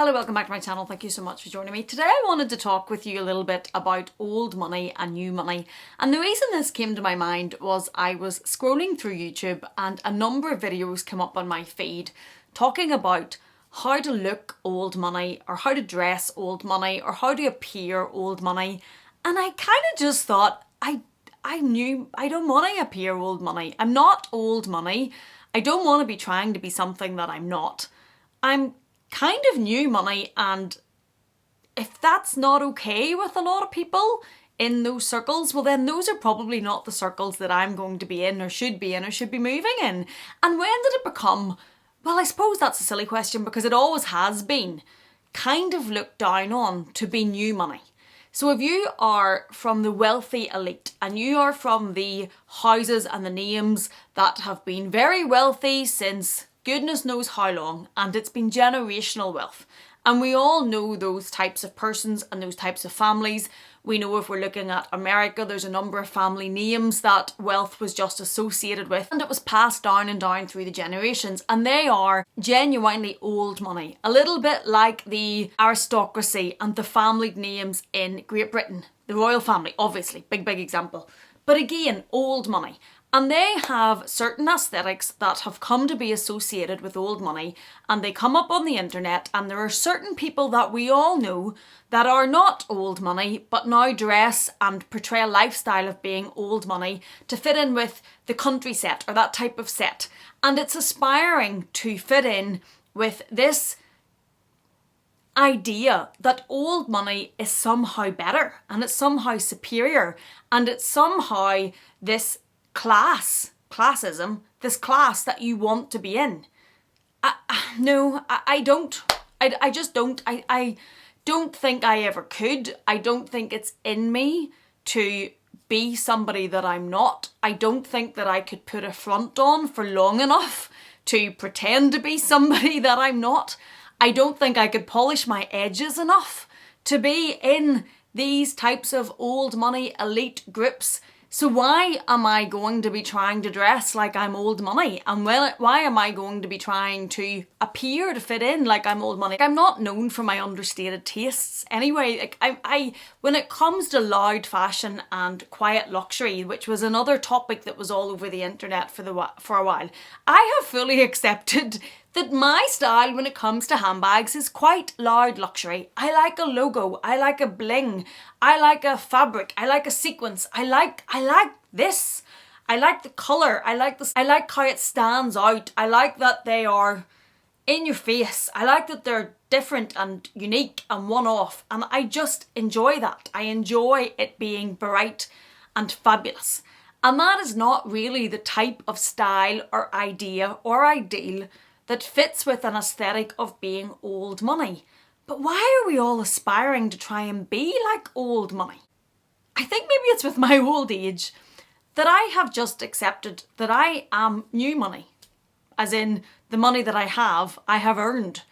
Hello, welcome back to my channel. Thank you so much for joining me. Today I wanted to talk with you a little bit about old money and new money. And the reason this came to my mind was I was scrolling through YouTube and a number of videos came up on my feed talking about how to look old money or how to dress old money or how to appear old money. And I kind of just thought, I don't want to appear old money. I'm not old money. I don't want to be trying to be something that I'm not. I'm kind of new money, and if that's not okay with a lot of people in those circles, well then those are probably not the circles that I'm going to be in or should be moving in. And when did it become, well, I suppose that's a silly question because it always has been, kind of looked down on to be new money. So if you are from the wealthy elite and you are from the houses and the names that have been very wealthy since goodness knows how long, and it's been generational wealth. And we all know those types of persons and those types of families. We know if we're looking at America, there's a number of family names that wealth was just associated with, and it was passed down and down through the generations. And they are genuinely old money. A little bit like the aristocracy and the family names in Great Britain. The royal family, obviously, big example. But again, old money. And they have certain aesthetics that have come to be associated with old money, and they come up on the internet, and there are certain people that we all know that are not old money but now dress and portray a lifestyle of being old money to fit in with the country set or that type of set. And it's aspiring to fit in with this idea that old money is somehow better and it's somehow superior and it's somehow this classism, this class that you want to be in. I don't think I ever could. I don't think it's in me to be somebody that I'm not. I don't think that I could put a front on for long enough to pretend to be somebody that I'm not. I don't think I could polish my edges enough to be in these types of old money elite groups. So why am I going to be trying to dress like I'm old money? And why am I going to be trying to appear to fit in like I'm old money? I'm not known for my understated tastes anyway. I when it comes to loud fashion and quiet luxury, which was another topic that was all over the internet for a while, I have fully accepted that my style when it comes to handbags is quite loud luxury. I like a logo, I like a bling, I like a fabric, I like a sequence, I like this. I like the colour, I like how it stands out, I like that they are in your face, I like that they're different and unique and one-off, and I just enjoy that. I enjoy it being bright and fabulous. And that is not really the type of style or idea or ideal that fits with an aesthetic of being old money. But why are we all aspiring to try and be like old money? I think maybe it's with my old age that I have just accepted that I am new money. As in, the money that I have earned.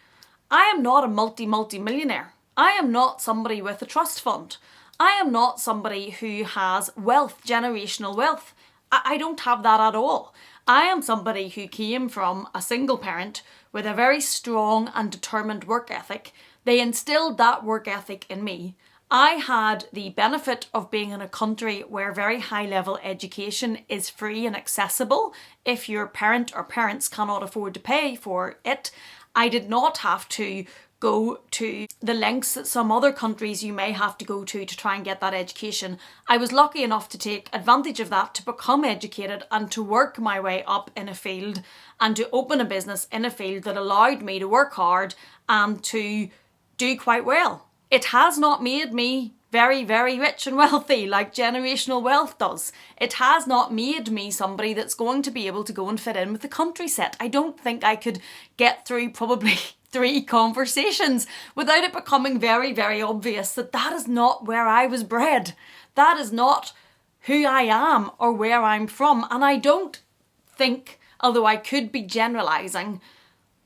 I am not a multi-millionaire. I am not somebody with a trust fund. I am not somebody who has wealth, generational wealth. I don't have that at all. I am somebody who came from a single parent with a very strong and determined work ethic. They instilled that work ethic in me. I had the benefit of being in a country where very high level education is free and accessible if your parent or parents cannot afford to pay for it. I did not have to go to the lengths that some other countries you may have to go to try and get that education. I was lucky enough to take advantage of that to become educated and to work my way up in a field and to open a business in a field that allowed me to work hard and to do quite well. It has not made me very rich and wealthy like generational wealth does. It has not made me somebody that's going to be able to go and fit in with the country set. I don't think I could get through probably 3 conversations without it becoming very obvious that that is not where I was bred. That is not who I am or where I'm from. And I don't think, although I could be generalising,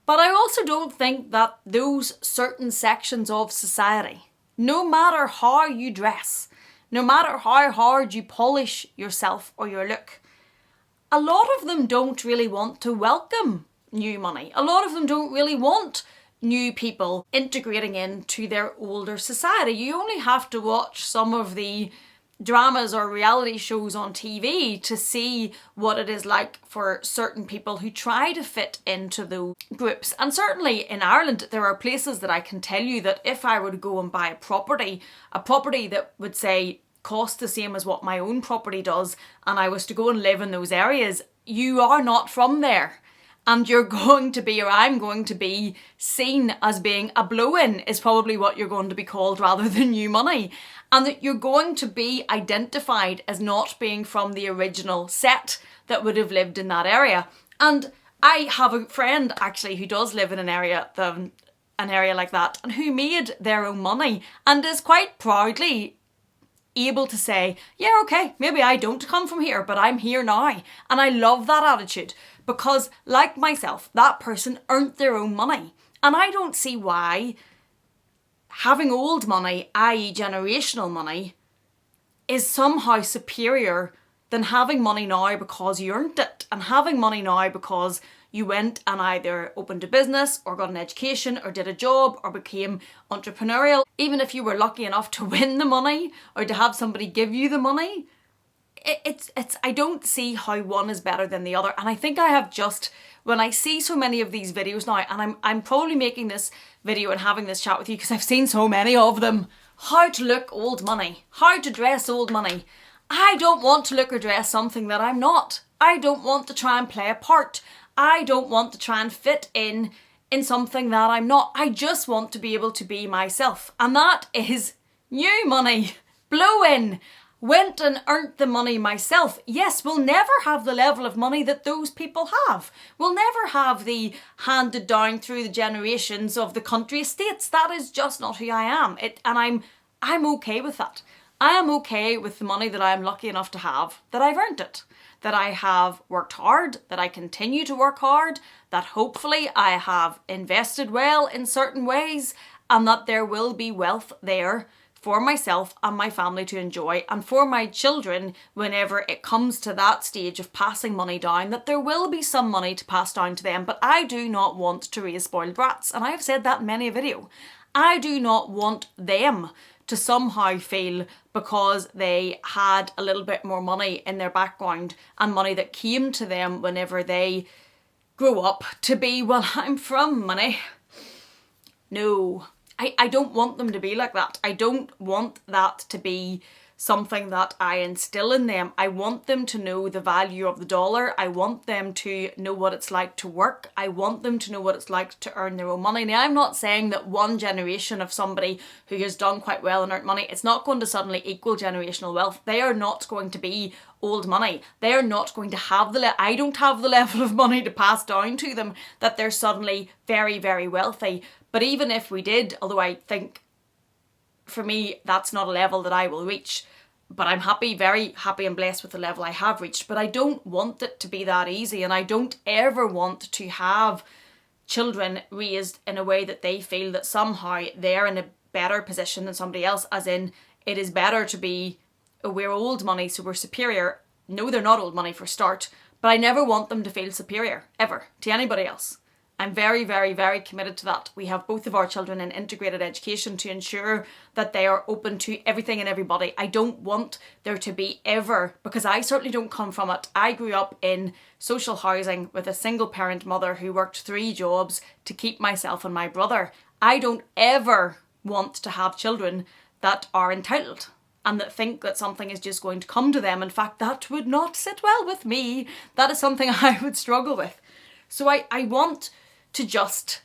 but I also don't think that those certain sections of society, no matter how you dress, no matter how hard you polish yourself or your look, a lot of them don't really want to welcome new money. A lot of them don't really want new people integrating into their older society. You only have to watch some of the dramas or reality shows on TV to see what it is like for certain people who try to fit into those groups. And certainly in Ireland, there are places that I can tell you that if I were to go and buy a property that would say cost the same as what my own property does, and I was to go and live in those areas, you are not from there. And you're going to be, or I'm going to be, seen as being a blow-in is probably what you're going to be called rather than new money. And that you're going to be identified as not being from the original set that would have lived in that area. And I have a friend actually who does live in an area like that, and who made their own money and is quite proudly able to say, yeah, okay, maybe I don't come from here, but I'm here now. And I love that attitude because, like myself, that person earned their own money. And I don't see why having old money, i.e. generational money, is somehow superior than having money now because you earned it, and having money now because you went and either opened a business or got an education or did a job or became entrepreneurial. Even if you were lucky enough to win the money or to have somebody give you the money, I don't see how one is better than the other. And I think I have just, when I see so many of these videos now, and I'm probably making this video and having this chat with you because I've seen so many of them, how to look old money, how to dress old money. I don't want to look or dress something that I'm not. I don't want to try and play a part. I don't want to try and fit in something that I'm not. I just want to be able to be myself. And that is new money. Blow in. Went and earned the money myself. Yes, we'll never have the level of money that those people have. We'll never have the handed down through the generations of the country estates. That is just not who I am. And I'm okay with that. I am okay with the money that I am lucky enough to have, that I've earned it, that I have worked hard, that I continue to work hard, that hopefully I have invested well in certain ways, and that there will be wealth there for myself and my family to enjoy, and for my children whenever it comes to that stage of passing money down, that there will be some money to pass down to them. But I do not want to raise spoiled brats, and I have said that in many a video. I do not want them to somehow feel because they had a little bit more money in their background and money that came to them whenever they grow up to be, well, I'm from money. No, I don't want them to be like that. I don't want that to be something that I instill in them. I want them to know the value of the dollar. I want them to know what it's like to work. I want them to know what it's like to earn their own money. Now, I'm not saying that one generation of somebody who has done quite well and earned money, it's not going to suddenly equal generational wealth. They are not going to be old money. They are not going to have I don't have the level of money to pass down to them that they're suddenly very, very wealthy. But even if we did, although I think for me, that's not a level that I will reach. But I'm happy, very happy and blessed with the level I have reached. But I don't want it to be that easy. And I don't ever want to have children raised in a way that they feel that somehow they're in a better position than somebody else. As in, it is better to be, oh, we're old money, so we're superior. No, they're not old money for start. But I never want them to feel superior, ever, to anybody else. I'm very, very, very committed to that. We have both of our children in integrated education to ensure that they are open to everything and everybody. I don't want there to be ever, because I certainly don't come from it. I grew up in social housing with a single parent mother who worked 3 jobs to keep myself and my brother. I don't ever want to have children that are entitled and that think that something is just going to come to them. In fact, that would not sit well with me. That is something I would struggle with. So I want to just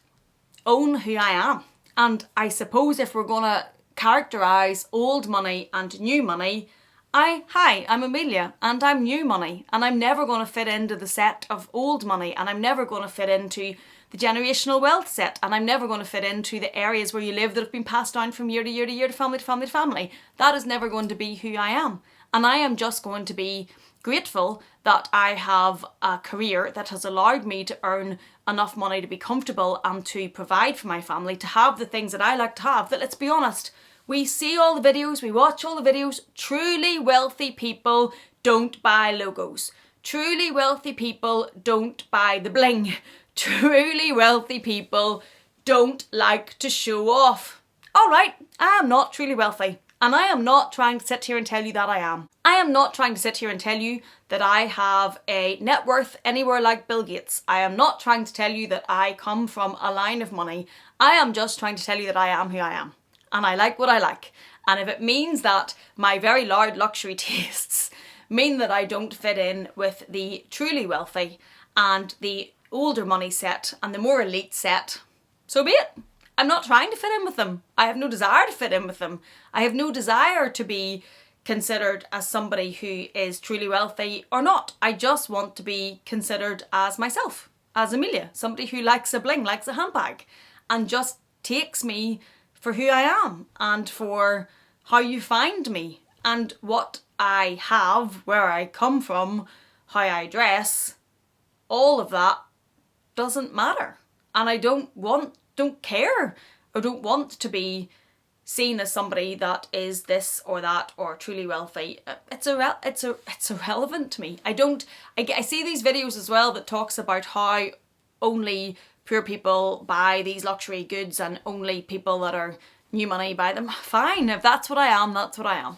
own who I am. And I suppose if we're going to characterise old money and new money, hi, I'm Amelia and I'm new money, and I'm never going to fit into the set of old money, and I'm never going to fit into the generational wealth set, and I'm never going to fit into the areas where you live that have been passed down from year to year to year to family to family to family. That is never going to be who I am. And I am just going to be grateful that I have a career that has allowed me to earn enough money to be comfortable and to provide for my family, to have the things that I like to have. That, let's be honest, we see all the videos, we watch all the videos. Truly wealthy people don't buy logos. Truly wealthy people don't buy the bling. Truly wealthy people don't like to show off. All right, I am not truly wealthy. And I am not trying to sit here and tell you that I am. I am not trying to sit here and tell you that I have a net worth anywhere like Bill Gates. I am not trying to tell you that I come from a line of money. I am just trying to tell you that I am who I am. And I like what I like. And if it means that my very loud luxury tastes mean that I don't fit in with the truly wealthy and the older money set and the more elite set, so be it. I'm not trying to fit in with them. I have no desire to fit in with them. I have no desire to be considered as somebody who is truly wealthy or not. I just want to be considered as myself, as Amelia, somebody who likes a bling, likes a handbag, and just takes me for who I am and for how you find me and what I have, where I come from, how I dress. All of that doesn't matter. And I don't care or don't want to be seen as somebody that is this or that or truly wealthy. It's irrelevant to me. I see these videos as well that talks about how only poor people buy these luxury goods and only people that are new money buy them. Fine, if that's what I am, that's what I am.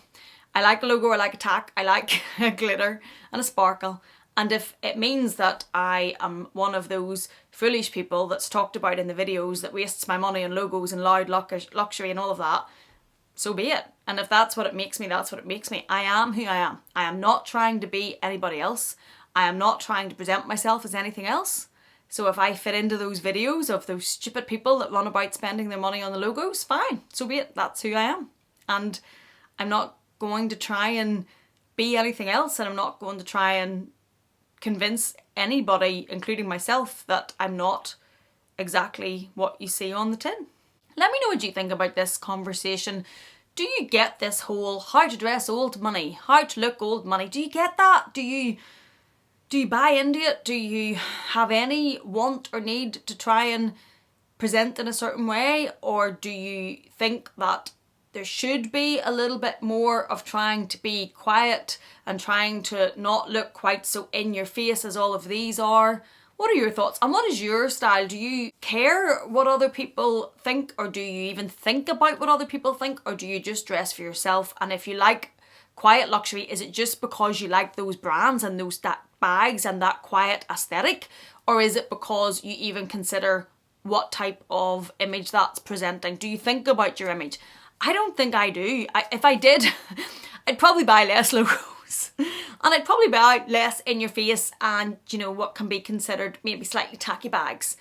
I like a logo, I like a tack, I like a glitter and a sparkle. And if it means that I am one of those foolish people that's talked about in the videos that wastes my money on logos and loud luxury and all of that, so be it. And if that's what it makes me, that's what it makes me. I am who I am. I am not trying to be anybody else. I am not trying to present myself as anything else. So if I fit into those videos of those stupid people that run about spending their money on the logos, fine, so be it. That's who I am. And I'm not going to try and be anything else, and I'm not going to try and convince anybody, including myself, that I'm not exactly what you see on the tin. Let me know what you think about this conversation. Do you get this whole how to dress old money, how to look old money? Do you get that? Do you buy into it? Do you have any want or need to try and present in a certain way? Or do you think that there should be a little bit more of trying to be quiet and trying to not look quite so in your face as all of these are? What are your thoughts? And what is your style? Do you care what other people think, or do you even think about what other people think, or do you just dress for yourself? And if you like quiet luxury, is it just because you like those brands and those bags and that quiet aesthetic? Or is it because you even consider what type of image that's presenting? Do you think about your image? I don't think I do. If I did, I'd probably buy less logos. And I'd probably buy less in your face and, you know, what can be considered maybe slightly tacky bags.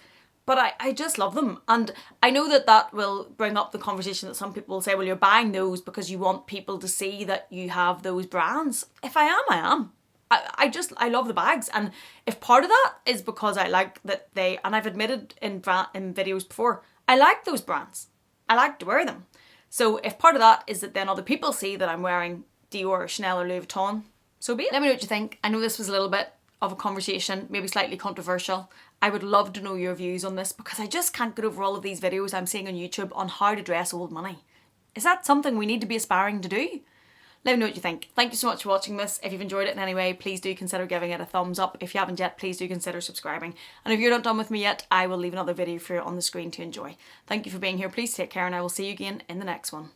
But I just love them. And I know that that will bring up the conversation that some people will say, well, you're buying those because you want people to see that you have those brands. If I am, I am. I love the bags. And if part of that is because I like that and I've admitted in videos before, I like those brands. I like to wear them. So if part of that is that then other people see that I'm wearing Dior or Chanel or Louis Vuitton, so be it. Let me know what you think. I know this was a little bit of a conversation, maybe slightly controversial. I would love to know your views on this because I just can't get over all of these videos I'm seeing on YouTube on how to dress old money. Is that something we need to be aspiring to do? Let me know what you think. Thank you so much for watching this. If you've enjoyed it in any way, please do consider giving it a thumbs up. If you haven't yet, please do consider subscribing. And if you're not done with me yet, I will leave another video for you on the screen to enjoy. Thank you for being here. Please take care, and I will see you again in the next one.